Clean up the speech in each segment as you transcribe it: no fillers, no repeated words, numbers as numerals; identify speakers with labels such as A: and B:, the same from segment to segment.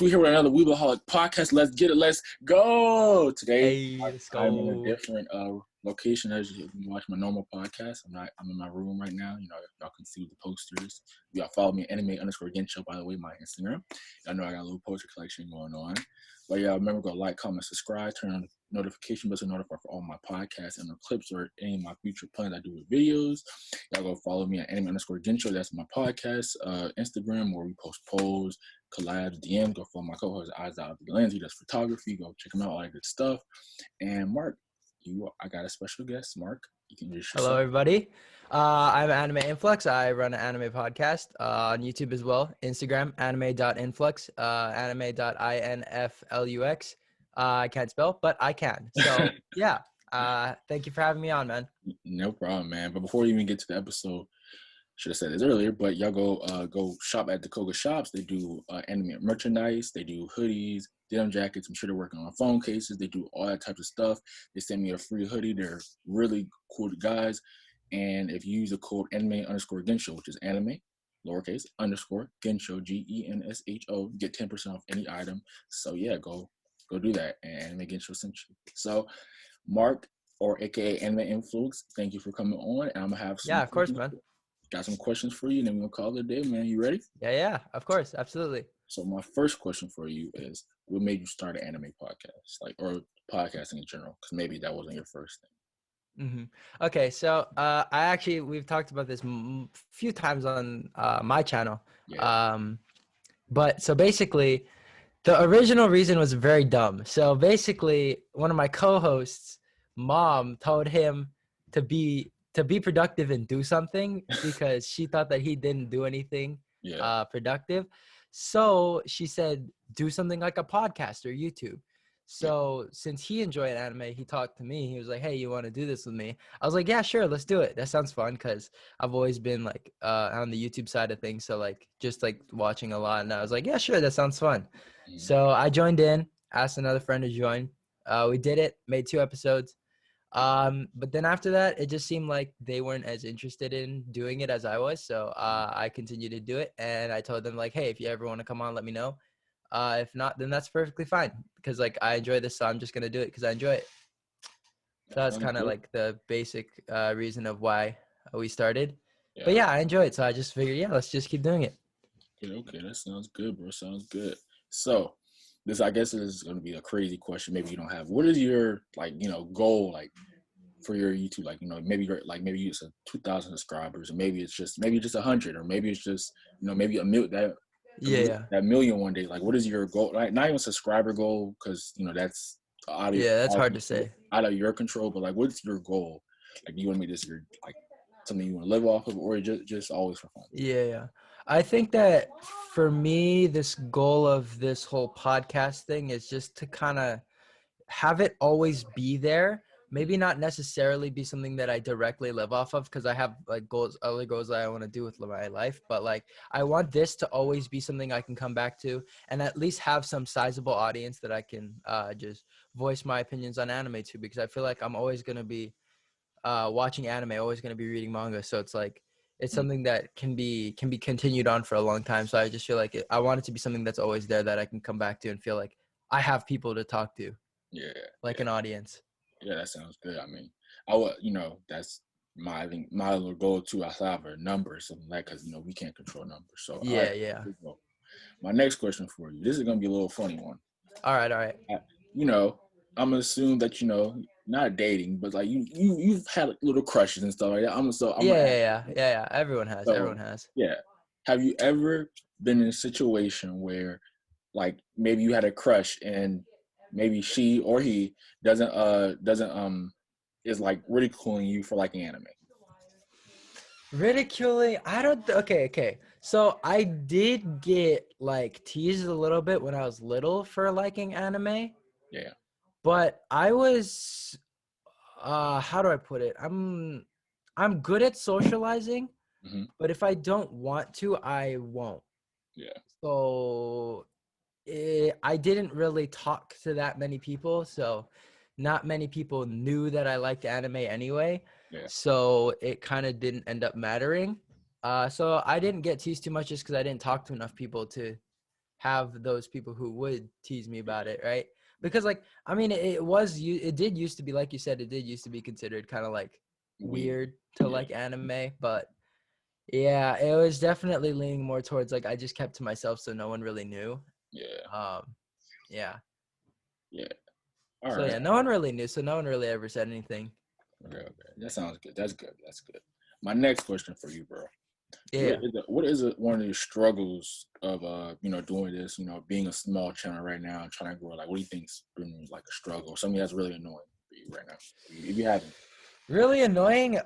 A: We're here with another Weebaholic podcast. Let's get it. Let's go. Today,
B: Let's go.
A: I'm in a different location as you can watch my normal podcast. I'm in my room right now. You know, y'all can see the posters. Y'all follow me, anime_genshow, by the way, my Instagram. I know I got a little poster collection going on. But yeah, remember, go like, comment, subscribe, turn on the notification bell to notify for all my podcasts and the clips or any of my future plans I do with videos. Y'all go follow me at anime_genshow. That's my podcast, Instagram, where we post polls, collabs, DMs. Go follow my co-host Eyes Out of the Lens. He does photography. Go check him out, all that good stuff. And Mark, I got a special guest. Mark, you can introduce yourself.
B: Hello, everybody. I'm Anime Influx. I run an anime podcast on YouTube as well. Instagram, anime.influx, anime.influx. I can't spell, but I can. So, yeah. Thank you for having me on, man.
A: No problem, man. But before we even get to the episode, should have said this earlier, but y'all go shop at Dakota Shops. They do anime merchandise. They do hoodies, denim jackets. I'm sure they're working on phone cases. They do all that type of stuff. They send me a free hoodie. They're really cool guys. And if you use the code anime_genshow, which is anime, lowercase, _ genshow, GENSHO, get 10% off any item. So yeah, go do that. And Anime Genshow sent you. So Mark, or AKA Anime Influx, thank you for coming on. And I'm gonna have some
B: of course, man.
A: Got some questions for you, and then we're gonna call it a day, man. You ready?
B: Yeah, of course, absolutely.
A: So my first question for you is, what made you start an anime podcast, or podcasting in general? Because maybe that wasn't your first thing.
B: Okay, so we've talked about this a few times on my channel.
A: Yeah.
B: But so basically, the original reason was very dumb. So basically, one of my co-hosts' mom told him to be productive and do something because she thought that he didn't do anything productive. So she said, do something like a podcast or YouTube. So since he enjoyed anime, he talked to me. He was like, hey, you want to do this with me? I was like, yeah, sure, let's do it. That sounds fun because I've always been like on the YouTube side of things. So like just like watching a lot. And I was like, yeah, sure, that sounds fun. Mm-hmm. So I joined in, asked another friend to join. We did it, made 2 episodes. But then after that, it just seemed like they weren't as interested in doing it as I was. So I continued to do it. And I told them like, hey, if you ever want to come on, let me know. If not, then that's perfectly fine because like I enjoy this, so I'm just gonna do it because I enjoy it. So that's kind of like the basic reason of why we started. Yeah. But yeah, I enjoy it, so I just figured, let's just keep doing it.
A: Okay, that sounds good, bro. Sounds good. So this, I guess, is gonna be a crazy question. Maybe you don't have. What is your goal for your YouTube? Maybe you're maybe it's 2,000 subscribers, or maybe it's just 100, or maybe it's just maybe a million. That million one day. Like, what is your goal? Like, not even subscriber goal, because that's
B: that's hard to say,
A: out of your control. But like, what's your goal? Like, you want to make this your something you want to live off of, or just always for fun?
B: Yeah. I think that for me, this goal of this whole podcast thing is just to kind of have it always be there. Maybe not necessarily be something that I directly live off of because I have like other goals that I want to do with my life. But like, I want this to always be something I can come back to and at least have some sizable audience that I can just voice my opinions on anime to, because I feel like I'm always going to be watching anime, always going to be reading manga. So it's like, it's something that can be continued on for a long time. So I just feel like I want it to be something that's always there that I can come back to and feel like I have people to talk to.
A: Yeah.
B: An audience.
A: Yeah, that sounds good. I mean, I would, that's my little goal too. I have a number or something like, because we can't control numbers. So
B: yeah.
A: My next question for you. This is gonna be a little funny one.
B: All right.
A: I'm gonna assume that not dating, but like you've had little crushes and stuff like that.
B: Yeah. Everyone has.
A: Yeah. Have you ever been in a situation where, like, maybe you had a crush and maybe she or he doesn't is like ridiculing you for liking anime?
B: Ridiculing? Okay. So I did get like teased a little bit when I was little for liking anime.
A: Yeah.
B: But I was how do I put it? I'm good at socializing, but if I don't want to, I won't.
A: Yeah.
B: So I didn't really talk to that many people, so not many people knew that I liked anime anyway.
A: Yeah.
B: So it kind of didn't end up mattering. So I didn't get teased too much just because I didn't talk to enough people to have those people who would tease me about it, right? Because like, I mean, it did used to be, like you said, it did used to be considered kind of like
A: weird.
B: weird to
A: Yeah.
B: like anime, but yeah, it was definitely leaning more towards like I just kept to myself so no one really knew.
A: Yeah.
B: Yeah.
A: Yeah. All
B: So
A: right.
B: yeah, no one really knew, so no one really ever said anything.
A: Okay. Okay. That sounds good. That's good. That's good. My next question for you, bro.
B: Yeah.
A: What is it one of the struggles of doing this, being a small channel right now and trying to grow? Like, what do you think's been like a struggle? Something that's really annoying for you right now, if you haven't?
B: Really annoying.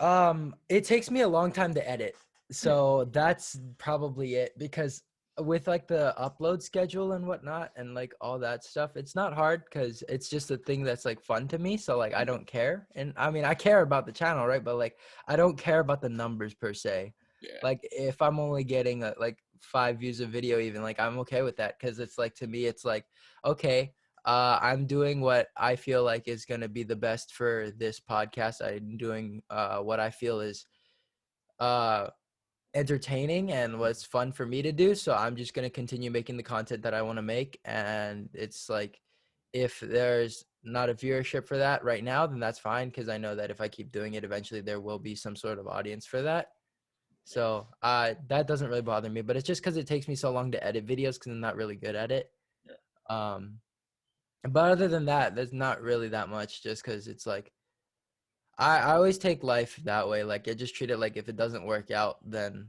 B: It takes me a long time to edit.
A: Yeah.
B: So that's probably it, because with like the upload schedule and whatnot and like all that stuff, it's not hard because it's just a thing that's like fun to me. So like I don't care. And I mean, I care about the channel, right? But like I don't care about the numbers per se.
A: Yeah.
B: Like if I'm only getting like 5 views a video, even, like I'm okay with that, because it's like, to me, it's like, okay, I'm doing what I feel like is going to be the best for this podcast. I'm doing what I feel is uh, entertaining and what's fun for me to do. So I'm just going to continue making the content that I want to make. And it's like, if there's not a viewership for that right now, then that's fine, because I know that if I keep doing it, eventually there will be some sort of audience for that. So that doesn't really bother me, but it's just because it takes me so long to edit videos because I'm not really good at it.
A: Yeah.
B: Um, but other than that, there's not really that much, just because it's like, I always take life that way. Like I just treat it like, if it doesn't work out, then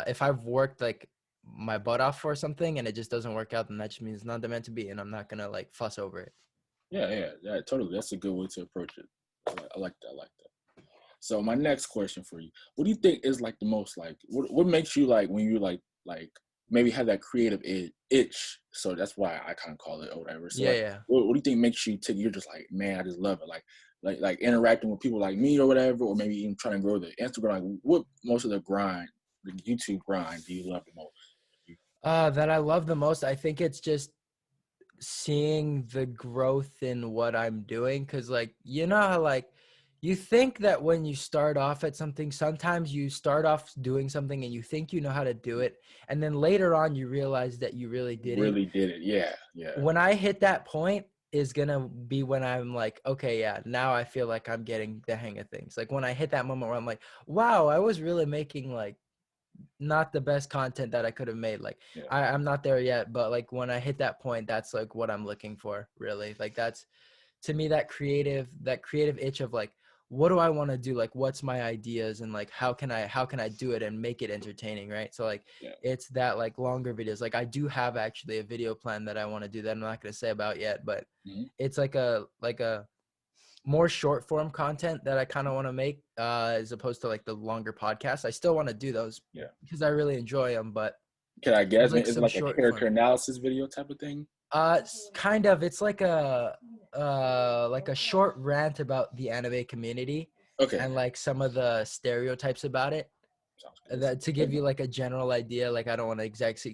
B: if I've worked like my butt off for something and it just doesn't work out, then that just means it's not meant to be, and I'm not gonna like fuss over it.
A: Yeah. Yeah. Yeah. Totally. That's a good way to approach it. I like that. I like that. So my next question for you: what do you think is like the most like what makes you like when you like maybe have that creative itch? So that's why I kind of call it or whatever. So
B: Yeah,
A: like,
B: yeah.
A: what do you think makes you tick? You're just like, man, I just love it. Like interacting with people like me or whatever, or maybe even trying to grow the Instagram. Like, what most of the grind, the YouTube grind, do you love the most?
B: That I love the most, I think it's just seeing the growth in what I'm doing. Cause like, you know how like you think that when you start off at something, sometimes you start off doing something and you think you know how to do it, and then later on you realize that you really didn't.
A: Really did it. Yeah. Yeah.
B: When I hit that point is gonna be when I'm like, okay, yeah, now I feel like I'm getting the hang of things. Like when I hit that moment where I'm like, wow, I was really making like not the best content that I could have made. Like
A: Yeah.
B: I'm not there yet, but like when I hit that point, that's like what I'm looking for, really. Like that's, to me, that creative itch of like, what do I want to do? Like what's my ideas, and like how can I do it and make it entertaining, right? So like
A: Yeah.
B: it's that like longer videos. Like I do have actually a video plan that I want to do that I'm not going to say about yet, but
A: Mhm.
B: it's like a more short form content that I kind of want to make, as opposed to like the longer podcasts. I still want to do those
A: Yeah.
B: because I really enjoy them, but
A: Can I guess?
B: there's like
A: Is it
B: some
A: like a
B: short
A: character
B: form.
A: analysis video type of thing?
B: Kind of. It's like a short rant about the anime community
A: Okay.
B: and like some of the stereotypes about it.
A: Sounds good.
B: That, to give you like a general idea. Like I don't want to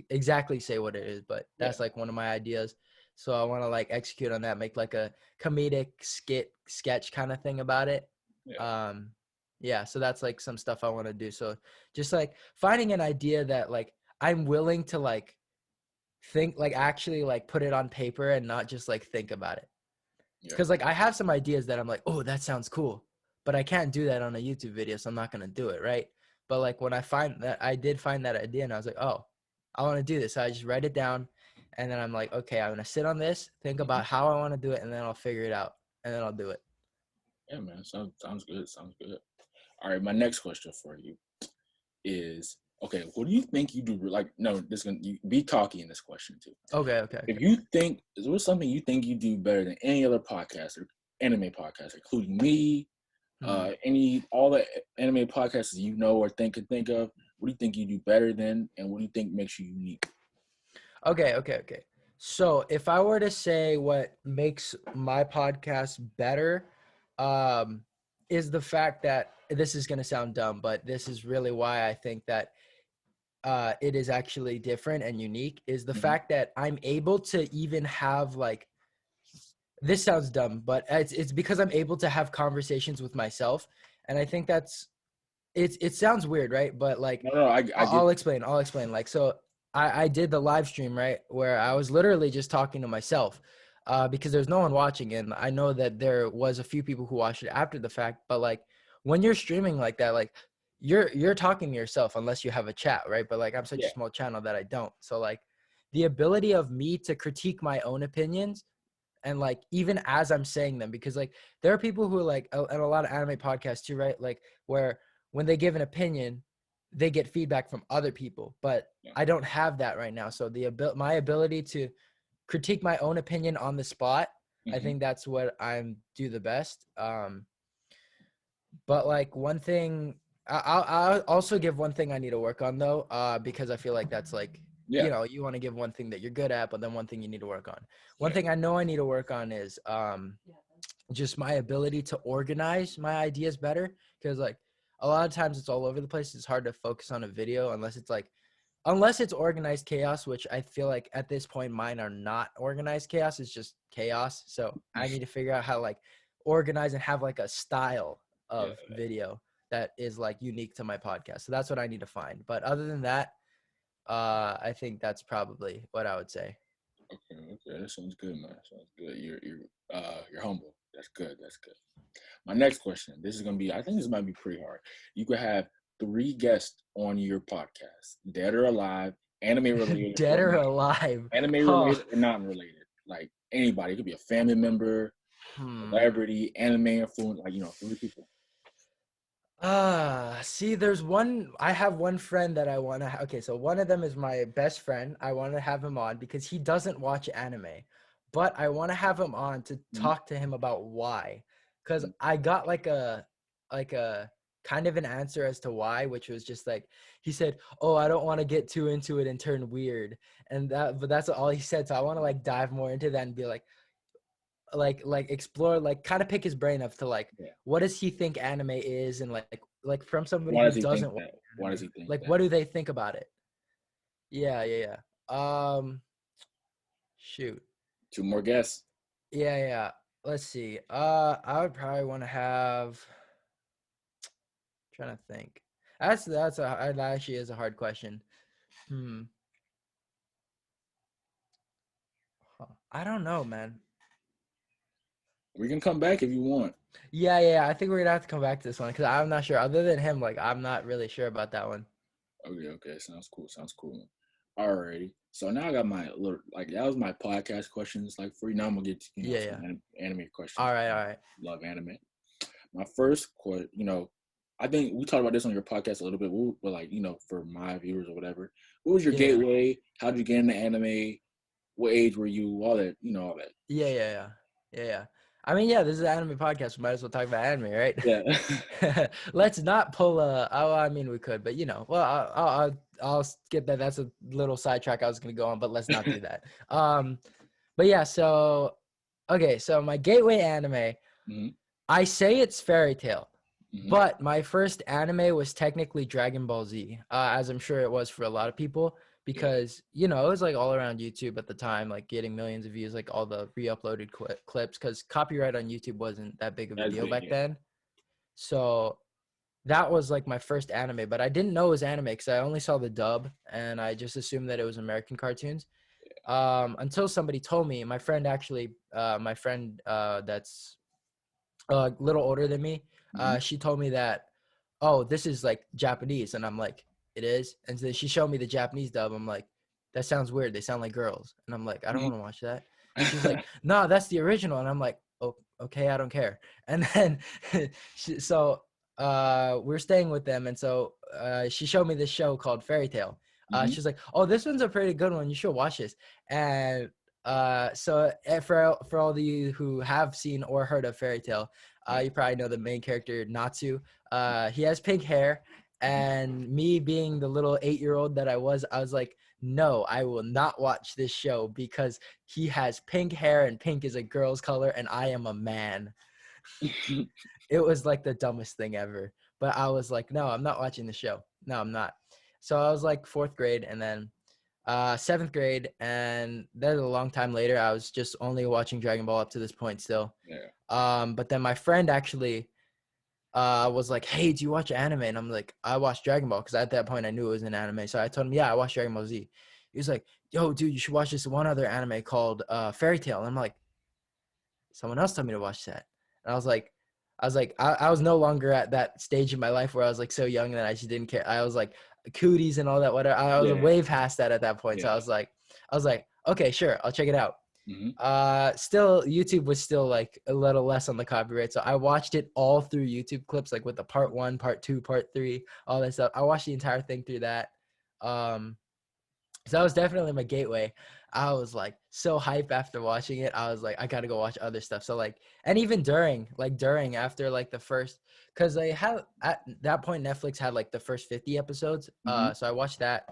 B: exactly say what it is, but
A: Yeah.
B: that's like one of my ideas. So I want to like execute on that, make like a comedic sketch kind of thing about it.
A: Yeah.
B: Um, yeah. So that's like some stuff I want to do. So just like finding an idea that like I'm willing to like think, like actually like put it on paper and not just like think about it.
A: Yeah.
B: Because like I have some ideas that I'm like, oh, that sounds cool, but I can't do that on a YouTube video, so I'm not gonna do it, right? But like when I did find that idea, and I was like, oh, I want to do this. So I just write it down, and then I'm like, okay, I'm gonna sit on this, think
A: Mhm.
B: about how I want to do it, and then I'll figure it out, and then I'll do it.
A: Yeah, man. Sounds good. Sounds good. All right. My next question for you is, okay, what do you think you do? Like, no, this gonna you, be cocky in this question too.
B: Okay, okay,
A: If
B: okay.
A: you think, is there something you think you do better than any other podcaster, anime podcaster, including me,
B: Hmm.
A: all the anime podcasters you know or think of? What do you think you do better than, and what do you think makes you unique?
B: Okay. So if I were to say what makes my podcast better, um, is the fact that, this is gonna sound dumb, but this is really why I think that it is actually different and unique, is the
A: Hmm.
B: fact that I'm able to even have like, this sounds dumb, but it's because I'm able to have conversations with myself, and I think that's, it sounds weird, right? But like
A: No, I get.
B: I'll explain. Like, so I did the live stream, right, where I was literally just talking to myself, because there's no one watching, and I know that there was a few people who watched it after the fact. But like when you're streaming like that, like you're talking to yourself unless you have a chat, right? But like I'm such a
A: Yeah.
B: small channel that I don't. So like the ability of me to critique my own opinions, and like even as I'm saying them, because like there are people who are like, and a lot of anime podcasts too, right? Like where when they give an opinion, they get feedback from other people, but
A: Yeah.
B: I don't have that right now. So my ability to critique my own opinion on the spot, I think that's what I'm do the best. But like one thing, I'll also give one thing I need to work on though, because I feel like that's like,
A: Yeah.
B: you want to give one thing that you're good at, but then one thing you need to work on. One
A: Yeah.
B: thing I know I need to work on is just my ability to organize my ideas better, because like a lot of times it's all over the place. It's hard to focus on a video unless it's organized chaos, which I feel like at this point mine are not organized chaos. It's just chaos. So I need to figure out how to like organize and have like a style
A: Yeah.
B: of video that is like unique to my podcast. So that's what I need to find. But other than that, I think that's probably what I would say.
A: Okay. Okay. That sounds good, man. Sounds good. You're humble. That's good. That's good. My next question. This is gonna be. I think this might be pretty hard. You could have 3 guests on your podcast, dead or alive, anime related
B: Dead
A: or
B: or
A: not,
B: alive?
A: anime
B: Huh.
A: related or not related. Like anybody. It could be a family member,
B: Hmm.
A: celebrity, anime influence. Like 3 people.
B: See, I have one friend that I want to, okay, so one of them is my best friend. I want to have him on because he doesn't watch anime, but I want to have him on to
A: Mhm.
B: talk to him about why. Because I got like a kind of an answer as to why, which was just like, he said, oh, I don't want to get too into it and turn weird. But that's all he said. So I want to like dive more into that and be like explore, like kind of pick his brain up to like
A: Yeah.
B: what does he think anime is, and like from somebody
A: Why
B: who
A: does he think
B: doesn't watch
A: that? Why does
B: anime,
A: he think
B: like
A: that?
B: what do they think about it? Yeah. Shoot.
A: 2 more guests.
B: Yeah. Let's see. I would probably want to have, trying to think. That actually is a hard question. Hmm. I don't know, man.
A: We can come back if you want.
B: Yeah. I think we're gonna have to come back to this one because I'm not sure. Other than him, like I'm not really sure about that one.
A: Okay, okay. Sounds cool. Sounds cool. Alrighty. So now I got my little like that was my podcast questions like for you. Now I'm gonna get to, some
B: Yeah.
A: anime questions.
B: All right.
A: Love anime. My first question, I think we talked about this on your podcast a little bit, but like for my viewers or whatever, what was your
B: Yeah.
A: gateway? How did you get into anime? What age were you? All that, all that.
B: Yeah. I mean, yeah, this is an anime podcast. We might as well talk about anime, right?
A: Yeah.
B: Let's not pull I mean, we could, but well, I'll skip that. That's a little sidetrack I was gonna go on, but let's not do that. But yeah, so okay, so my gateway anime,
A: hmm
B: I say it's Fairy Tail,
A: hmm
B: but my first anime was technically Dragon Ball Z, as I'm sure it was for a lot of people,
A: Yeah.
B: because it was like all around YouTube at the time, like getting millions of views, like all the re-uploaded clips, because copyright on YouTube wasn't that big of a
A: That's
B: deal
A: big.
B: back
A: Yeah.
B: then. So that was like my first anime, but I didn't know it was anime because I only saw the dub and I just assumed that it was American cartoons. Until somebody told me, my friend actually, that's a little older than me,
A: hmm
B: she told me that, oh, this is like Japanese, and I'm like, it is. And so she showed me the Japanese dub. I'm like, that sounds weird. They sound like girls, and I'm like, I don't want to watch that. And she's like, no, that's the original, and I'm like, oh, okay, I don't care. And then we're staying with them, and so she showed me this show called Fairy Tale.
A: hmm
B: She's like, oh, this one's a pretty good one. You should watch this. And for all of you who have seen or heard of Fairy Tale,
A: Yeah.
B: you probably know the main character Natsu. He has pink hair, and me being the little 8-year-old that I was like, no, I will not watch this show because he has pink hair and pink is a girl's color and I am a man. It was like the dumbest thing ever. But I was like, no, I'm not watching the show. No, I'm not. So I was like 4th grade, and then 7th grade, and then a long time later, I was just only watching Dragon Ball up to this point still.
A: Yeah.
B: But then my friend actually was like, hey, do you watch anime? And I'm like, I watch Dragon Ball, because at that point I knew it was an anime. So I told him, yeah, I watch Dragon Ball Z. He was like, yo, dude, you should watch this one other anime called Fairy Tail. And I'm like, someone else told me to watch that. And I was no longer at that stage in my life where I was like so young that I just didn't care. I was like cooties and all that, whatever. I was
A: Yeah.
B: way past that at that point. So
A: Yeah.
B: I was like, okay, sure, I'll check it out.
A: Mm-hmm.
B: Still, YouTube was still like a little less on the copyright. So I watched it all through YouTube clips, like with the part 1, part 2, part 3, all that stuff. I watched the entire thing through that. So that was definitely my gateway. I was like so hype after watching it. I was like, I gotta go watch other stuff. So like, and even during after like the first, because they had at that point Netflix had like the first 50 episodes.
A: Mm-hmm.
B: So I watched that,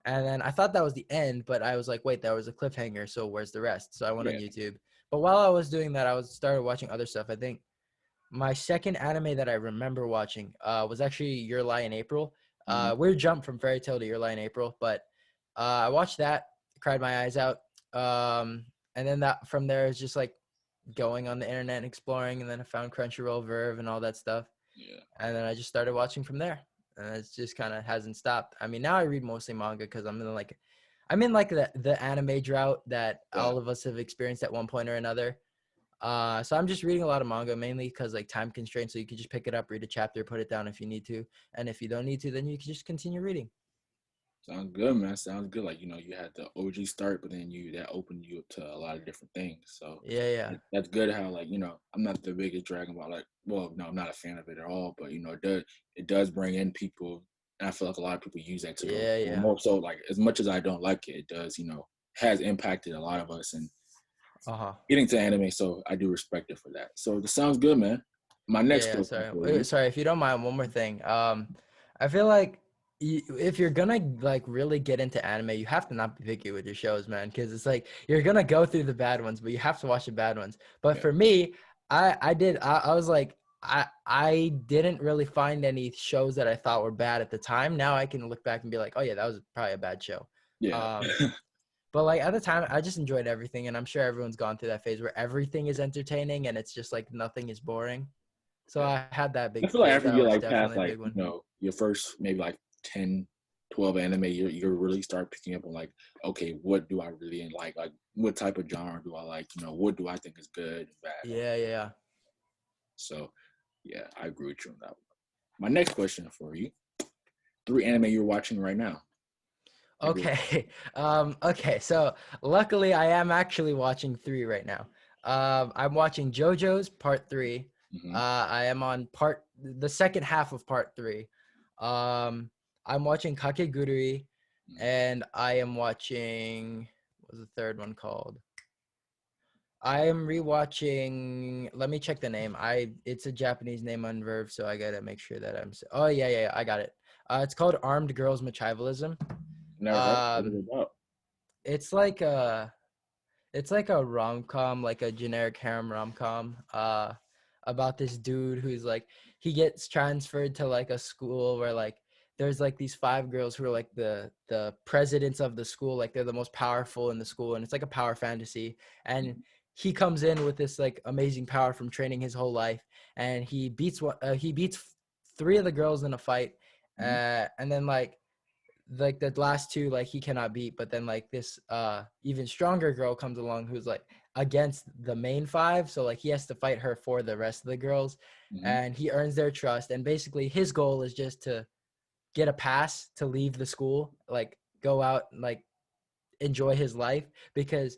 B: and then I thought that was the end, but I was like, wait, that was a cliffhanger. So where's the rest? So I went on
A: Yeah.
B: YouTube. But while I was doing that, I started watching other stuff. I think my second anime that I remember watching was actually Your Lie in April.
A: Mm-hmm.
B: Weird jump from Fairy Tail to Your Lie in April, but I watched that, cried my eyes out, and then that from there is just like going on the internet and exploring, and then I found Crunchyroll, Verve, and all that stuff,
A: Yeah.
B: and then I just started watching from there, and it's just kind of hasn't stopped. I mean, now I read mostly manga because I'm in like the anime drought that
A: Yeah.
B: all of us have experienced at one point or another. So I'm just reading a lot of manga mainly because like time constraints. So you can just pick it up, read a chapter, put it down if you need to, and if you don't need to, then you can just continue reading.
A: Sounds good, man. Sounds good. Like, you had the OG start, but then that opened you up to a lot of different things. So
B: Yeah, yeah,
A: that's good how, like, I'm not the biggest Dragon Ball, like, well, no, I'm not a fan of it at all, but it does bring in people, and I feel like a lot of people use that to go
B: yeah, yeah.
A: more so, like, as much as I don't like it, it does, has impacted a lot of us and
B: Uh-huh.
A: getting to anime, so I do respect it for that. So this sounds good, man. My next
B: Yeah, yeah.
A: question
B: Sorry.
A: for you.
B: Sorry, if you don't mind, one more thing. I feel like if you're gonna like really get into anime, you have to not be picky with your shows, man, because it's like you're gonna go through the bad ones, but you have to watch the bad ones. But
A: Yeah.
B: for me, I was like I didn't really find any shows that I thought were bad at the time. Now I can look back and be like, oh yeah, that was probably a bad show.
A: Yeah.
B: Um, but like at the time, I just enjoyed everything, and I'm sure everyone's gone through that phase where everything is entertaining and it's just like nothing is boring. So
A: Yeah.
B: I had that
A: I
B: big
A: feel like
B: phase.
A: after
B: That
A: you
B: was
A: like past
B: definitely a
A: like
B: big one.
A: your first maybe like 10, 12 anime, you really start picking up on like, okay, what do I really like? Like, what type of genre do I like? What do I think is good and bad?
B: Yeah, yeah.
A: So yeah, I agree with you on that one. My next question for you: 3 anime you're watching right now.
B: Okay. Okay. So luckily, I am actually watching 3 right now. I'm watching JoJo's Part 3.
A: Mm-hmm.
B: I am on the second half of Part 3. Um, I'm watching Kakegurui,
A: Mm-hmm.
B: and I am watching what was the third one called? I am rewatching. Let me check the name. It's a Japanese name on Verve, so I gotta make sure that Oh yeah, yeah, yeah, I got it. It's called Armed Girls Machivelism.
A: Never heard. What is
B: Um,
A: it about?
B: it's like a rom-com, like a generic harem rom-com. About this dude who's like he gets transferred to like a school where like there's like these 5 girls who are like the presidents of the school, like they're the most powerful in the school, and it's like a power fantasy. And he comes in with this like amazing power from training his whole life, and he beats 3 of the girls in a fight,
A: Mm-hmm.
B: and then like the last 2 like he cannot beat, but then like this even stronger girl comes along who's like against the main 5, so like he has to fight her for the rest of the girls,
A: Mm-hmm.
B: and he earns their trust, and basically his goal is just to get a pass to leave the school, like go out and like enjoy his life, because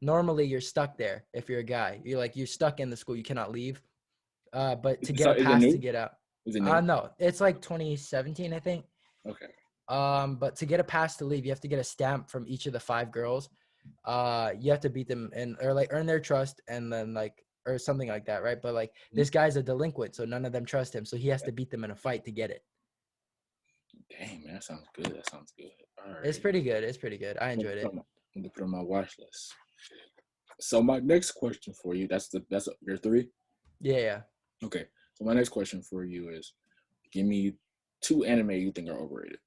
B: normally you're stuck there. If you're a guy, you're stuck in the school, you cannot leave, but to get a
A: Is it
B: pass to
A: new?
B: get out.
A: Is it new?
B: No, it's like 2017, I think.
A: Okay.
B: But to get a pass to leave, you have to get a stamp from each of the 5 girls. You have to beat them and or like earn their trust, and then like or something like that, right? But like this guy's a delinquent, so none of them trust him, so he has to beat them in a fight to get it.
A: Dang, man, that sounds good. That sounds good. All
B: It's
A: right.
B: pretty good. It's pretty good. I enjoyed it.
A: I'm gonna put on my watch list. So my next question for you, that's your 3?
B: Yeah, yeah.
A: Okay. So my next question for you is, give me 2 anime you think are overrated.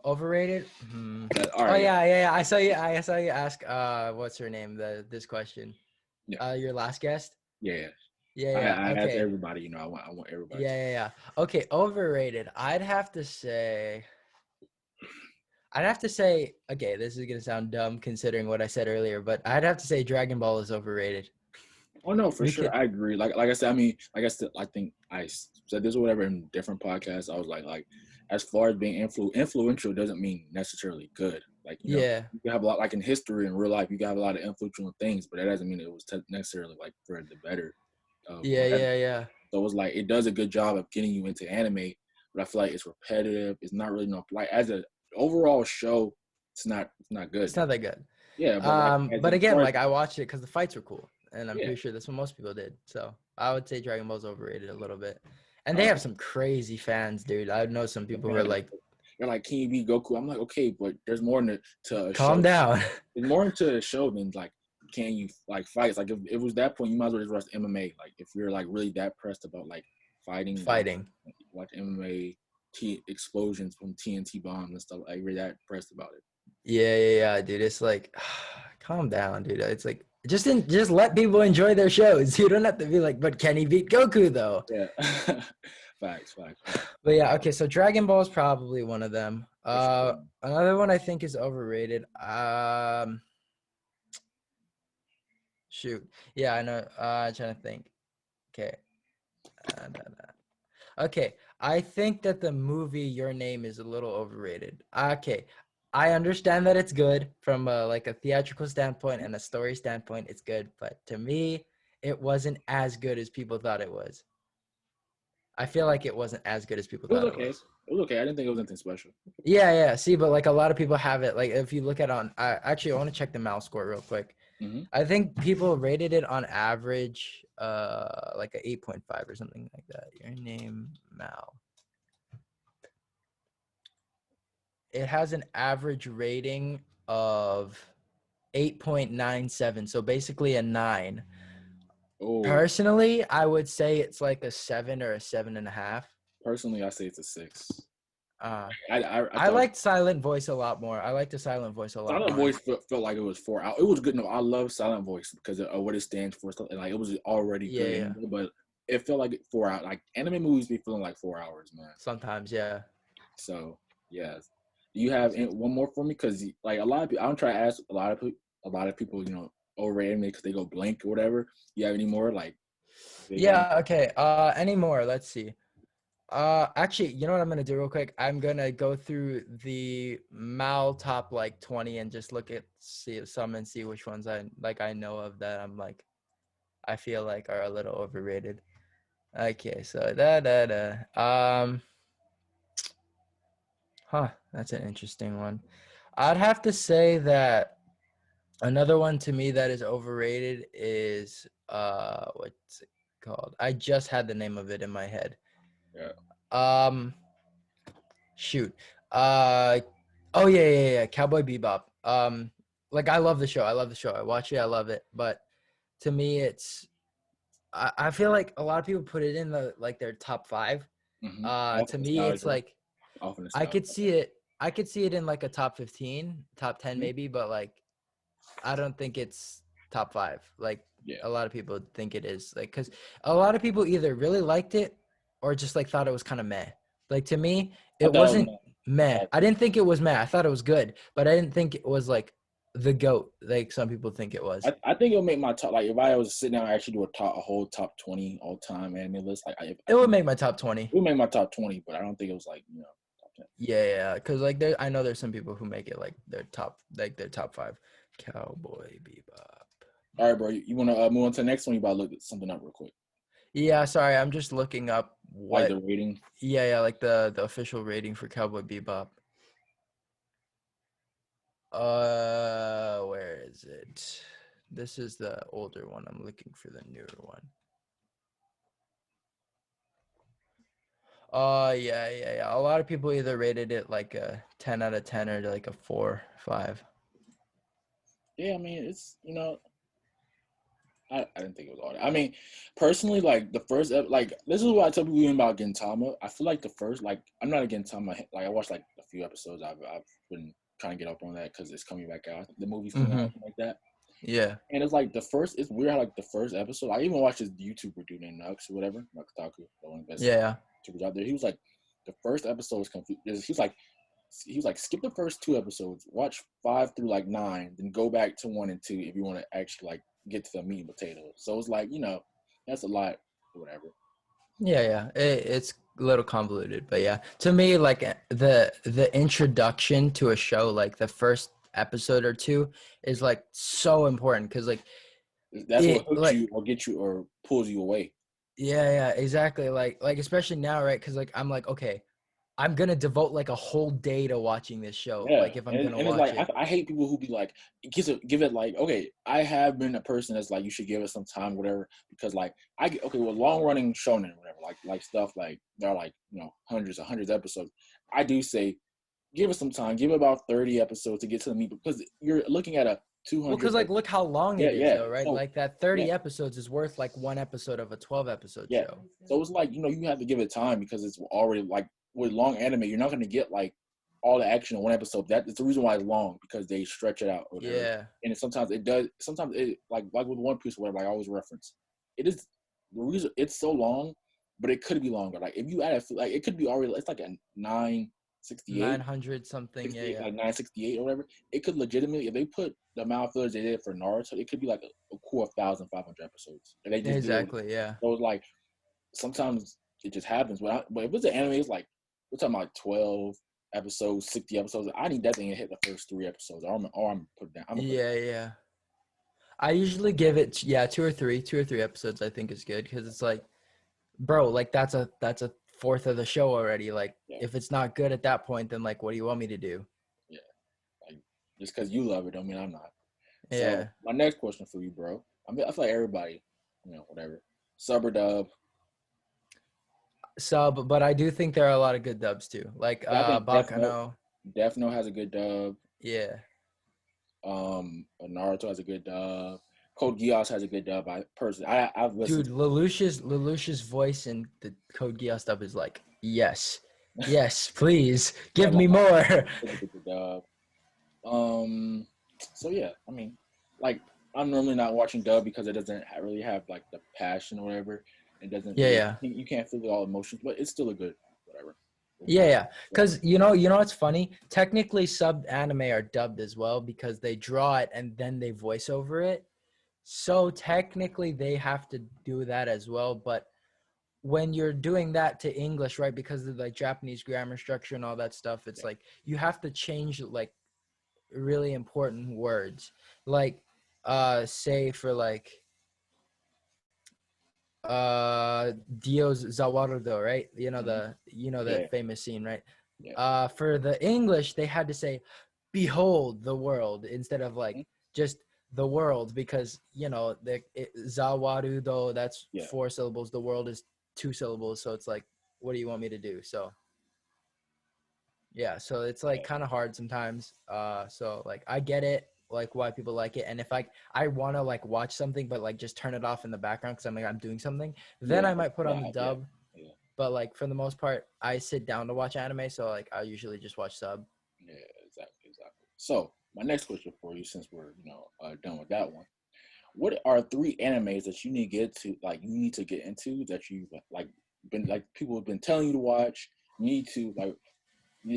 B: Overrated?
A: All
B: Oh
A: right.
B: yeah, yeah, yeah. I saw you ask what's her name, this question.
A: Yeah.
B: Your last guest?
A: Yeah. Yeah.
B: Yeah,
A: I,
B: yeah.
A: I ask
B: Okay.
A: everybody. I want everybody.
B: Yeah, yeah, yeah. Okay, overrated. I'd have to say I'd have to say, okay, this is gonna sound dumb considering what I said earlier, but I'd have to say Dragon Ball is overrated.
A: Oh no, for
B: We
A: sure,
B: could,
A: I agree. Like I said, I mean, like I said, I think I said this or whatever in different podcasts. I was like, as far as being influential doesn't mean necessarily good. Like
B: yeah,
A: you can have a lot, like in history in real life, you can have a lot of influential things, but that doesn't mean it was necessarily like for the better of
B: yeah,
A: whatever.
B: yeah, yeah,
A: So it was like it does a good job of getting you into anime, but I feel like it's repetitive. It's not really no like as a overall show, it's not good.
B: it's not that good.
A: Yeah, but like
B: But
A: as
B: again,
A: far as
B: like I watched it because the fights were cool, and I'm
A: yeah,
B: pretty sure that's what most people did. So I would say Dragon Ball's overrated a little bit, and they
A: uh,
B: have some crazy fans, dude. I know some people who are like,
A: you're like, can you be Goku? I'm like, okay, but there's more to a
B: calm
A: show.
B: down.
A: There's more into a show than like, can you like fight? Like if it was that point, you might as well just watch MMA. Like if you're like really that pressed about like fighting,
B: Fighting.
A: watch MMA, explosions from TNT bombs and stuff. Like you're that pressed about it.
B: Yeah, yeah, yeah, dude. It's like, calm down, dude. It's like just let people enjoy their shows. You don't have to be like, but can he beat Goku though?
A: Yeah, facts.
B: But yeah, okay. So Dragon Ball is probably one of them.
A: For sure.
B: Another one I think is overrated. Shoot. Yeah, I know. I'm trying to think. Okay. Okay. I think that the movie Your Name is a little overrated. Okay. I understand that it's good from like a theatrical standpoint and a story standpoint. It's good, but to me, it wasn't as good as people thought it was. I feel like it wasn't as good as people
A: It was
B: thought it
A: okay.
B: was.
A: It was okay. I didn't think it was anything special.
B: Yeah, yeah. See, but like a lot of people have it. Like if you look at I want to check the mouse score real quick.
A: Mm-hmm.
B: I think people rated it on average, like a 8.5 or something like that. Your Name, Mal. It has an average rating of 8.97, so basically a 9.
A: Oh,
B: Personally, I would say it's like a 7 or a 7.5.
A: personally, I say it's a 6.
B: Uh,
A: I
B: I
A: thought
B: liked Silent Voice a lot more. I like the Silent Voice a lot
A: Silent
B: more.
A: Voice felt like it was 4 hours. It was good. No, I love Silent Voice because of what it stands for. Stuff and like it was already
B: Yeah,
A: good
B: yeah.
A: anyway, but it felt like 4 hours. Like anime movies be feeling like 4 hours, man.
B: Sometimes, yeah.
A: So yeah, do you have one more for me? Because like a lot of people, I'm trying to ask a lot of people, over anime because they go blank or whatever. You have any more like big anime?
B: Yeah, okay. Any more? Let's see. Actually, you know what I'm gonna do real quick? I'm gonna go through the Mal top like 20 and just see some and see which ones I know of that I feel like are a little overrated. Okay, so that's an interesting one. I'd have to say that another one to me that is overrated is what's it called? I just had the name of it in my head.
A: Yeah.
B: Um Shoot. Uh oh yeah. Cowboy Bebop. Like I love the show. I love the show. I watch it. I love it. But to me, I feel like a lot of people put it in their top 5.
A: Mm-hmm.
B: To
A: Often
B: me, it's
A: nostalgia.
B: like
A: Often
B: I
A: nostalgia.
B: could see it. I could see it in like a top 15, top 10
A: Mhm.
B: maybe, but like I don't think it's top 5. Like
A: Yeah.
B: a lot of people think it is. Like because a lot of people either really liked it or just like thought it was kind of meh. Like to me,
A: I
B: it
A: thought it was
B: wasn't meh.
A: bad.
B: I didn't think it was meh. I thought it was good, but I didn't think it was like the GOAT, like some people think it was.
A: I think it'll make my top. Like if I was sitting down and actually do a whole top 20 all time anime list, like I
B: It would
A: think
B: make my top 20.
A: it would make my top 20, but I don't think it was like top 10.
B: Yeah. Because like I know there's some people who make it like their top 5. Cowboy Bebop.
A: All right, bro. You want to move on to the next one? You about to look something up real quick,
B: Yeah, sorry, I'm just looking up
A: like the
B: what.
A: rating.
B: Yeah, like the official rating for Cowboy Bebop. Where is it? This is the older one. I'm looking for the newer one. Yeah. A lot of people either rated it like a 10 out of 10 or like a 4, 5.
A: Yeah, I mean it's I didn't think it was all that. I mean, personally, like the first like this is what I tell people even about Gintama. I feel like the first like I'm not a Gintama like I watched like a few episodes. I've been trying to get up on that because it's coming back out. The movie's coming out
B: Mm-hmm.
A: something like that.
B: Yeah.
A: And it's like the first. It's weird how like the first episode. I even watched this YouTuber dude named Nux or whatever, Nux Taku, the one of the best
B: Yeah.
A: YouTubers out there. He was like, the first episode was confused. He was like, he was like, skip the first 2 episodes, watch 5 through like 9, then go back to 1 and 2 if you want to actually like get to the meat and potatoes. So it's like, that's a lot, whatever.
B: Yeah. It's a little convoluted, but yeah. To me, like the introduction to a show, like the first episode or two, is like so important because like
A: That's what
B: it
A: hooks
B: like
A: you or gets you or pulls you away.
B: yeah, exactly. Like especially now, right? Because like I'm like, okay, I'm gonna devote like a whole day to watching this show.
A: Yeah,
B: Like if I'm
A: and
B: gonna
A: it's
B: watch
A: like
B: it.
A: I hate people who be like, give it like, okay, I have been a person that's like, you should give it some time, whatever, because like okay, well, long running shonen, whatever, like stuff like they're like hundreds of episodes. I do say give it some time, give it about 30 episodes to get to the meat because you're looking at a
B: Well,
A: 200.
B: because like look how long
A: Yeah,
B: it is
A: yeah.
B: though, right?
A: So
B: Like that
A: yeah,
B: 30 episodes is worth like one episode of a 12 episode
A: yeah.
B: show.
A: So it's like you have to give it time because it's already like with long anime, you're not going to get like all the action in one episode. That's the reason why it's long because they stretch it out or whatever.
B: Yeah.
A: And sometimes it does. Sometimes it like with One Piece or whatever. Like I always reference, it is the reason it's so long, but it could be longer. Like if you add like it could be already. It's like a 968.
B: 900 something. Yeah,
A: 68,
B: yeah.
A: like 968 or whatever. It could legitimately, if they put the amount of fillers they did for Naruto, it could be like a cool 1,500 episodes. And they just did it.
B: Exactly, yeah.
A: So it's like sometimes it just happens. But if it's an anime, it's like we're talking about 12 episodes, 60 episodes. I need that thing to hit the first 3 episodes, or I'm put it down.
B: Yeah. I usually give it two or three episodes I think is good because it's like, bro, like that's a fourth of the show already. Like
A: Yeah,
B: if it's not good at that point, then like what do you want me to do?
A: yeah. Like just because you love it, don't mean I'm not. So
B: Yeah.
A: my next question for you, bro. I mean, I feel like everybody, whatever, sub or dub.
B: Sub, but I do think there are a lot of good dubs too. Like
A: Yeah, I think
B: Bakano.
A: Death Note has a good dub.
B: Yeah.
A: Naruto has a good dub. Code Geass has a good dub. I've listened
B: Dude,
A: to
B: Lelouch's voice in the Code Geass dub is like, yes, please
A: yeah,
B: give me more.
A: a good dub. So yeah, I mean, like I'm normally not watching dub because it doesn't really have like the passion or whatever. It doesn't really
B: Yeah.
A: you can't feel all emotions, but it's still a good whatever.
B: Yeah. Because what's funny? Technically, sub anime are dubbed as well because they draw it and then they voice over it. So technically, they have to do that as well. But when you're doing that to English, right, because of like Japanese grammar structure and all that stuff, it's like you have to change like really important words, like say for like Dio's Zawarudo, right? The famous scene, right?
A: Yeah.
B: For the English, they had to say behold the world instead of like just the world because Zawarudo, that's
A: Yeah.
B: 4 syllables, the world is 2 syllables, so it's like what do you want me to do? So yeah, so it's like kind of hard sometimes. So like I get it, like why people like it, and if I want to like watch something, but like just turn it off in the background because I'm doing something, then I might put on the dub.
A: Yeah.
B: But like for the most part, I sit down to watch anime, so like I usually just watch sub.
A: Yeah, exactly. So my next question for you, since we're done with that one, what are 3 animes that you need to get into that you like been like people have been telling you to watch? You need to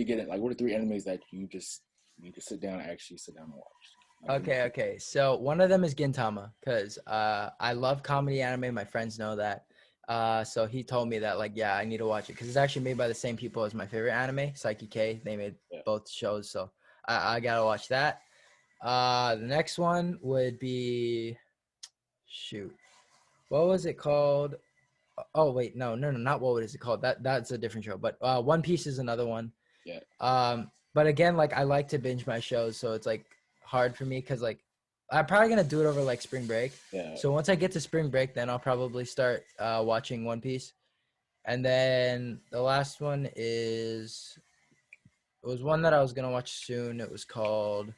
A: get it. Like, what are 3 animes that you just need to sit down and actually sit down and watch? Like,
B: Okay. So one of them is Gintama because I love comedy anime. My friends know that. So he told me that like yeah, I need to watch it because it's actually made by the same people as my favorite anime, Psyche K. They made both shows, so I gotta watch that. The next one would be shoot, what was it called? Oh wait, no, not what is it called? That's a different show. But One Piece is another one.
A: Yeah.
B: But again, like I like to binge my shows, so it's like hard for me because like I'm probably gonna do it over like spring break.
A: Yeah.
B: So once I get to spring break, then I'll probably start watching One Piece. And then the last one it was one that I was gonna watch soon. It was called.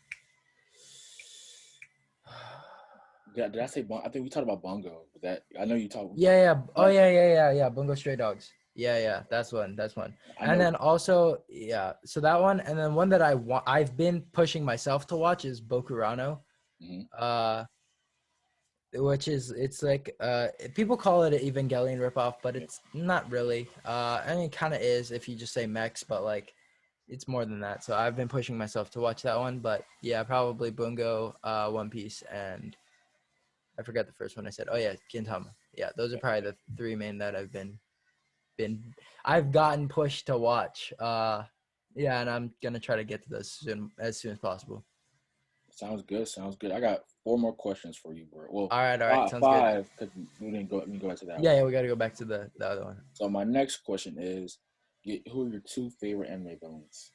A: Yeah, did I say I think we talked about Bungo. That I know you talked.
B: Yeah. Oh yeah. Bungo Stray Dogs. Yeah. That's one. And then also so that one, and then one that I've been pushing myself to watch is Bokurano.
A: Mm-hmm.
B: Which is it's like people call it an Evangelion ripoff, but it's not really. I mean, it kind of is if you just say mechs, but like it's more than that. So I've been pushing myself to watch that one, but yeah, probably Bungo, One Piece, and I forgot the first one I said. Oh yeah, Gintama. Yeah, those are probably the three main that been I've gotten pushed to watch. Yeah, and I'm gonna try to get to those as soon as possible.
A: Sounds good. Sounds good. I got four more questions for you, bro. Well,
B: All right, sounds good.
A: five because we didn't go. We didn't go into that
B: Yeah,
A: one.
B: yeah, we gotta go back to the other one.
A: So my next question is, who are your two favorite anime villains?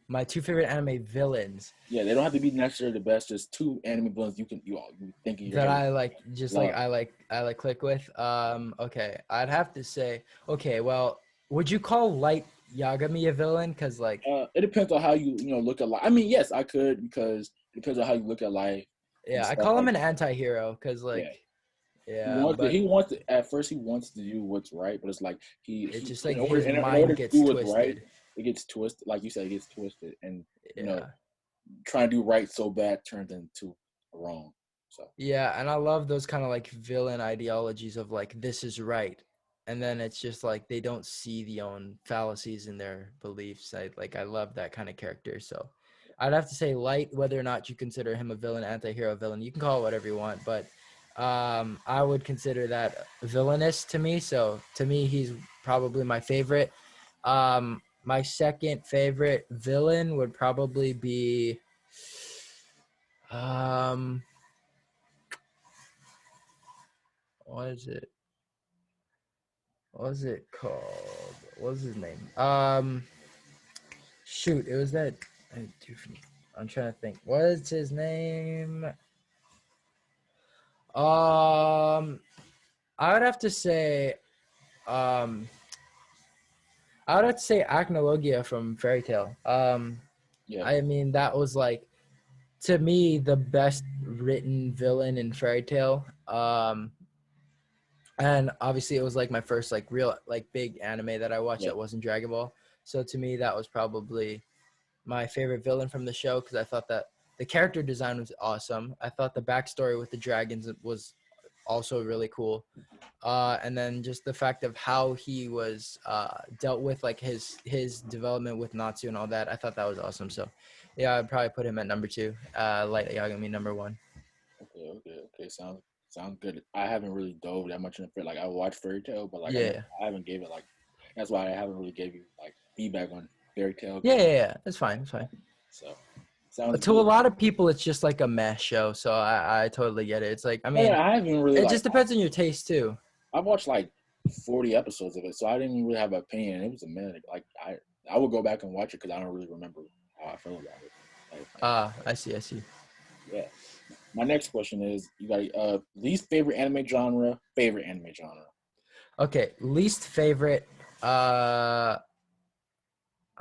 B: My two favorite anime villains
A: Yeah, they don't have to be necessarily the best. Just two anime villains you think in your
B: that
A: head
B: I like, just like
A: love.
B: I like click with. Okay, I'd have to say, okay, well, would you call Light Yagami a villain? Cause like,
A: It depends on how you look at life. I mean, yes, I could because it depends on how you look at life and
B: yeah, I
A: stuff
B: call him
A: like
B: an
A: that.
B: anti-hero. Cause
A: Yeah,
B: like, yeah, but
A: he wants to at first he wants to do what's right, but it's like
B: it's
A: he
B: just like his
A: in
B: mind
A: order to
B: gets
A: do what's right,
B: twisted.
A: it gets twisted. Like you said, it gets twisted, and you know
B: Yeah.
A: trying to do right so bad turns into wrong. So
B: Yeah, and I love those kind of like villain ideologies of like this is right. And then it's just like they don't see the own fallacies in their beliefs. I love that kind of character. So I'd have to say Light, whether or not you consider him a villain, anti-hero villain. You can call it whatever you want, but I would consider that villainous to me. So to me, he's probably my favorite. My second favorite villain would probably be um what is it? What was it called? What was his name? Shoot, it was that. I'm trying to think. What is his name? Um, I would have to say, um, I would have to say Acnologia from Fairy Tale.
A: yeah,
B: I mean that was like to me the best written villain in Fairy Tale. And obviously it was like my first like real like big anime that I watched
A: yeah.
B: that wasn't Dragon Ball. So to me that was probably my favorite villain from the show because I thought that the character design was awesome. I thought the backstory with the dragons was also really cool. And then just the fact of how he was dealt with, like his development with Natsu and all that, I thought that was awesome. So, yeah, I'd probably put him at number two. Light Yagami number one.
A: Okay. Sounds good. I haven't really dove that much into it. Like I watched Fairy Tale, but like
B: Yeah,
A: I haven't gave it like. That's why I haven't really gave you like feedback on Fairy Tale
B: yeah,
A: because
B: yeah, yeah. That's fine. That's fine.
A: so sounds
B: To a
A: good.
B: lot of people, it's just like a mess show. So I totally get it. It's like I mean,
A: Yeah, I haven't really
B: it
A: like
B: just depends on your taste too.
A: I've watched like 40 episodes of it, so I didn't really have an opinion. It was a minute. Like I would go back and watch it because I don't really remember how I feel about it. Type thing.
B: I see. I see.
A: Yeah. My next question is: you got least favorite anime genre, favorite anime genre?
B: Okay, least favorite. I'm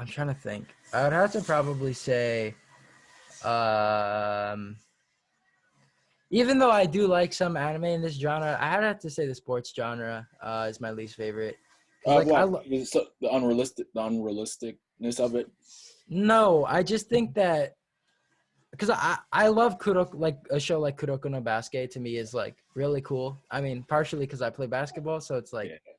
B: trying to think. I would have to probably say, um, even though I do like some anime in this genre, I'd have to say the sports genre is my least favorite. Cause like
A: Why? So the unrealisticness of it.
B: no, I just think that because I love Kuroko, like a show like Kuroko no Basket to me is like really cool. I mean, partially because I play basketball, so it's like
A: Yeah.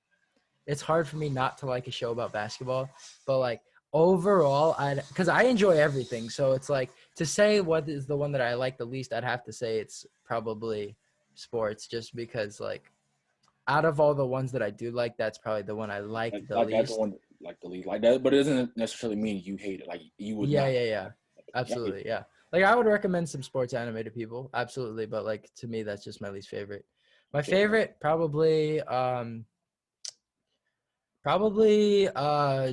B: it's hard for me not to like a show about basketball, but like overall because I enjoy everything, so it's like to say what is the one that I like the least, I'd have to say it's probably sports, just because like out of all the ones that I do like, that's probably the one I like the
A: That's the
B: least.
A: one like the lead like that, but it doesn't necessarily mean you hate it. Like you would
B: Yeah,
A: not.
B: yeah, yeah,
A: Yeah,
B: absolutely, yeah. Like I would recommend some sports anime to people, absolutely, but like to me that's just my least favorite. My
A: okay.
B: favorite probably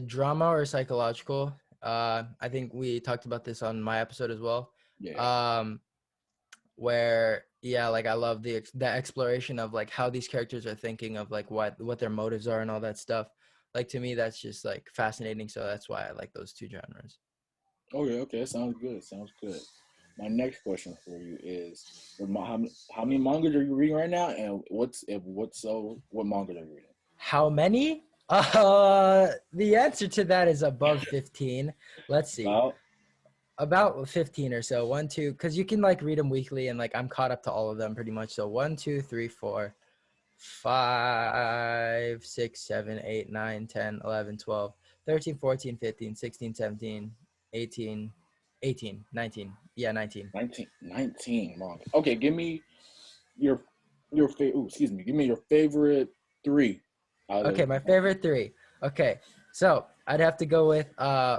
B: drama or psychological. I think we talked about this on my episode as well.
A: Yeah.
B: Um, where yeah, like I love the exploration of like how these characters are thinking of like what their motives are and all that stuff. Like to me, that's just like fascinating. So that's why I like those two genres.
A: Okay. Sounds good. Sounds good. My next question for you is: how many mangas are you reading right now, and what manga are you reading?
B: How many? The answer to that is above 15. Let's see.
A: About
B: About 15 or so. One, two, because you can like read them weekly, and like I'm caught up to all of them pretty much. So 1, 2, 3, 4, 5, 6, 7, 8, 9, 10, 11, 12. 13, 14, 15, 16, 17, 18, 18, 19. Yeah, 19.
A: 19 manga. Okay, give me your excuse me. Give me your favorite three out of
B: Okay, my favorite three. Okay, so I'd have to go with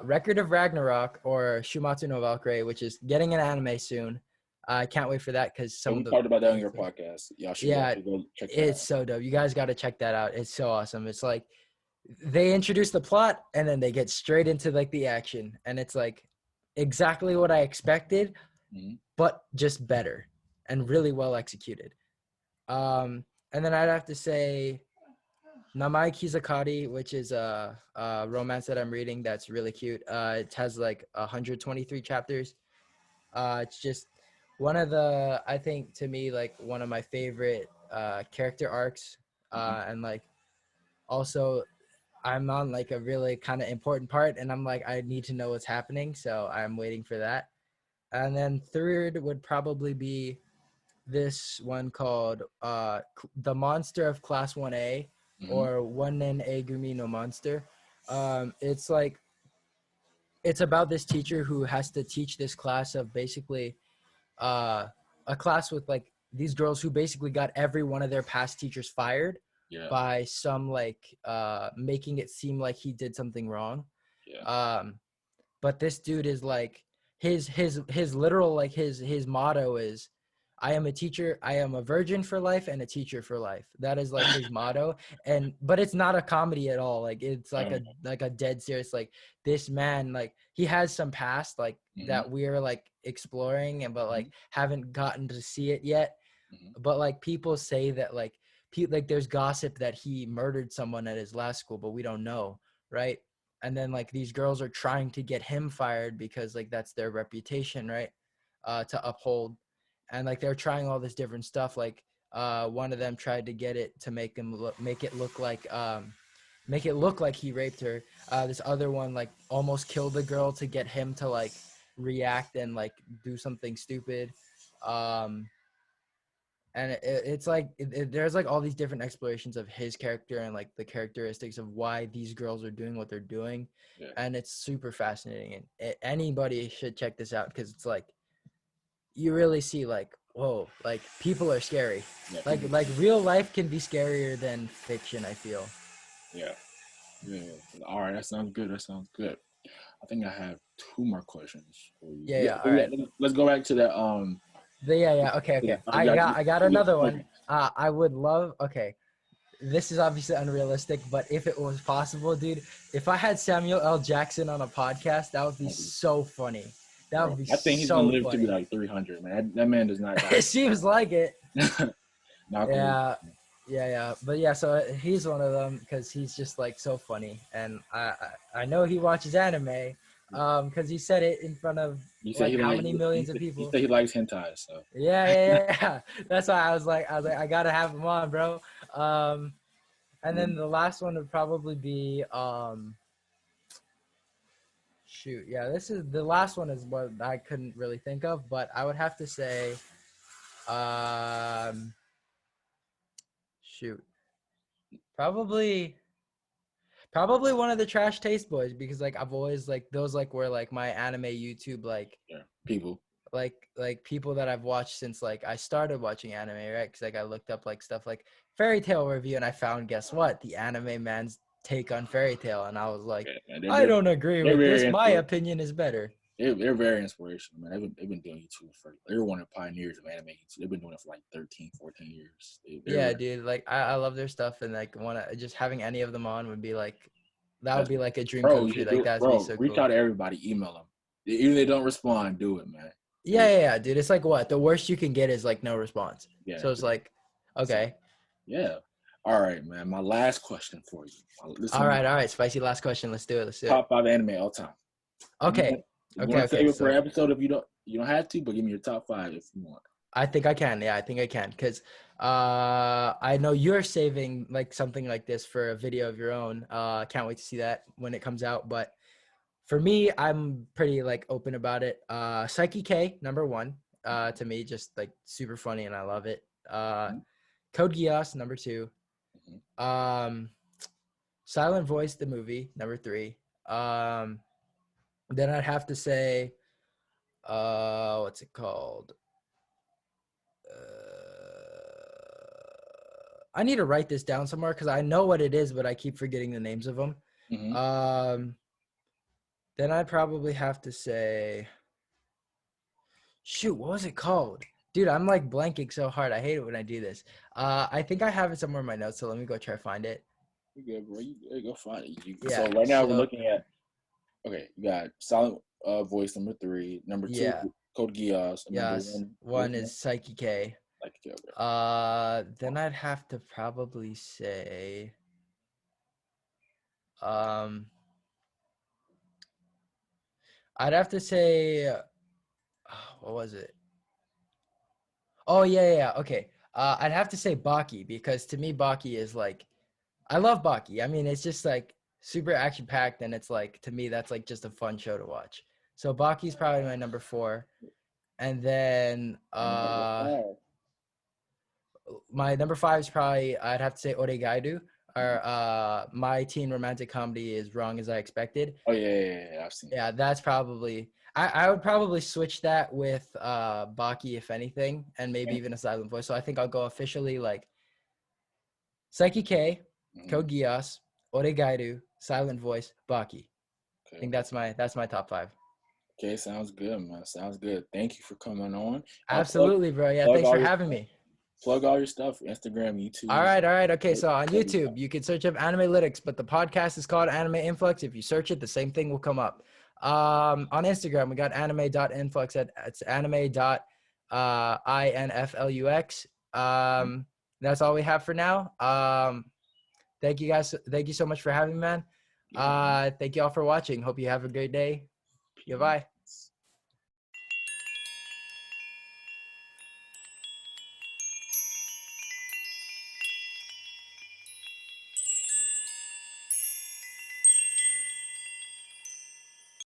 B: Record of Ragnarok or Shumatsu no Valkyrie, which is getting an anime soon. I can't wait for that because
A: And
B: some
A: we
B: of the
A: talked about that on your podcast. Y'all should
B: yeah,
A: go check that
B: it's
A: out.
B: so dope. You guys got to check that out. It's so awesome. It's like they introduce the plot and then they get straight into like the action, and it's like exactly what I expected,
A: Mhm.
B: but just better and really well executed. And then I'd have to say Namai Kizakari, which is a romance that I'm reading that's really cute. It has like 123 chapters. It's just one of the, I think to me, like one of my favorite character arcs. And like also I'm on like a really kind of important part and I'm like, I need to know what's happening. So I'm waiting for that. And then third would probably be this one called The Monster of Class 1A
A: Mhm.
B: or Onen Egumi no Monster. It's like it's about this teacher who has to teach this class of basically uh, a class with like these girls who basically got every one of their past teachers fired
A: Yeah.
B: by some like making it seem like he did something wrong.
A: Yeah.
B: But this dude is like his literal like his motto is I am a teacher, I am a virgin for life and a teacher for life. That is like his motto. And but it's not a comedy at all. Like it's like a dead serious like this man like he has some past like
A: Mhm.
B: that we're like exploring and but like
A: Mhm.
B: haven't gotten to see it yet.
A: Mhm.
B: But like people say that like like there's gossip that he murdered someone at his last school, but we don't know, right? And then like these girls are trying to get him fired because like that's their reputation, right? To uphold, and like they're trying all this different stuff. Like one of them tried to get it to make it look like he raped her. This other one like almost killed the girl to get him to like react and like do something stupid. Um, and it's like there's like all these different explorations of his character and like the characteristics of why these girls are doing what they're doing,
A: Yeah.
B: and it's super fascinating and anybody should check this out because it's like you really see like whoa, like people are scary.
A: Yeah.
B: Like real life can be scarier than fiction, I feel.
A: Yeah. Yeah. All right. That sounds good. That sounds good. I think I have two more questions for you.
B: Yeah, all right.
A: Let's go back to that.
B: Yeah, okay. I got another one. I would love, okay, this is obviously unrealistic, but if it was possible, dude, if I had Samuel L. Jackson on a podcast, that would be so funny. That would
A: Bro,
B: be
A: I think he's gonna
B: so
A: live to be
B: funny.
A: like 300, man. That man does not die.
B: It seems like it.
A: Knock on wood.
B: Yeah, yeah. But yeah, so he's one of them because he's just like so funny, and I know he watches anime, because he said it in front of
A: He said
B: like
A: he
B: how
A: like
B: many millions of
A: he
B: people.
A: said he likes hentai. So
B: Yeah. That's why I was like, I gotta have him on, bro. And then the last one would probably be shoot, yeah, this is the last one is what I couldn't really think of, but I would have to say um shoot. Probably one of the Trash Taste Boys because like I've always like those like were like my anime YouTube
A: yeah, people.
B: like people that I've watched since like I started watching anime, right? Because like I looked up like stuff like Fairy Tale review and I found guess what? The Anime Man's take on Fairy Tale, and I was like,
A: Yeah, man,
B: I don't agree
A: they're
B: with
A: very
B: this. My
A: inspirational.
B: opinion is better.
A: They're very inspirational, man. They've been doing YouTube for they're one of the pioneers of anime YouTube. They've been doing it for like 13, 14 years. They're
B: Yeah,
A: very,
B: dude. Like I love their stuff and like wanna just having any of them on would be like that would
A: that's
B: be like a dream
A: bro.
B: come
A: You
B: true.
A: should
B: Like
A: do it,
B: that'd be
A: bro.
B: so
A: Reach
B: cool.
A: out to everybody. Email them. Even if they don't respond, do it, man.
B: Yeah, dude. It's like what? The worst you can get is like no response.
A: Yeah.
B: So it's like,
A: So
B: okay.
A: yeah. All right, man. My last question for you.
B: All right. Spicy last question. Let's do it.
A: Top five anime all time. If you
B: Okay.
A: want, if you want to save it for
B: So
A: an episode, if you don't have to, but give me your top five if you want.
B: I think I can. Yeah, I think I can. Because I know you're saving like something like this for a video of your own. Can't wait to see that when it comes out. But for me, I'm pretty like open about it. Psyche K, number one. To me, just like super funny and I love it.
A: Mhm.
B: Code Geass, number two.
A: Mhm.
B: Um, Silent Voice, the movie, number three. Then I'd have to say, what's it called? I need to write this down somewhere because I know what it is, but I keep forgetting the names of them.
A: Mm-hmm.
B: Then I'd probably have to say, shoot, what was it called? Dude, I'm like blanking so hard. I hate it when I do this. I think I have it somewhere in my notes, so let me go try to find it.
A: You good, bro. You go find it. So
B: Yeah.
A: right now we're
B: So
A: looking at, okay, you got silent voice number 3, number 2
B: yeah.
A: Code Geass, and number
B: Yes.
A: 1 what was
B: One
A: the
B: is
A: name?
B: Psyche K.
A: Like okay.
B: Then I'd have to probably say, um, I'd have to say, what was it? Oh yeah. Okay. I'd have to say Baki because to me Baki is like, I love Baki. I mean, it's just like super action packed, and it's like to me that's like just a fun show to watch. So Baki's probably my number 4, and then
A: And then number 5.
B: my number 5 is probably I'd have to say Oregairu,
A: Mhm.
B: or my teen romantic comedy is Wrong as I Expected.
A: Oh yeah. I've seen that.
B: Yeah, that's probably I would probably switch that with Baki if anything, and maybe
A: And,
B: even a silent voice. So I think I'll go officially like Psyche K,
A: mhm.
B: Code Geass, Oregairu, Silent Voice, Baki. I think
A: Okay.
B: that's my top 5.
A: Okay, sounds good, man. Sounds good. Thank you for coming on. Plug
B: Absolutely, bro. Yeah,
A: plug
B: thanks
A: all
B: for
A: your
B: having
A: stuff.
B: me.
A: Plug all your stuff. Instagram,
B: All
A: YouTube.
B: right, all right. Okay,
A: Plug
B: so on
A: plug your stuff.
B: YouTube, you can search up Animalytics, but the podcast is called Anime Influx. If you search it, the same thing will come up. On Instagram, we got anime.influx. It's anime.influx. That's all we have for now. Thank you guys. Thank you so much for having me, man.
A: Yeah, man.
B: Thank you all for watching. Hope you have a great day.
A: Peace.
B: Goodbye.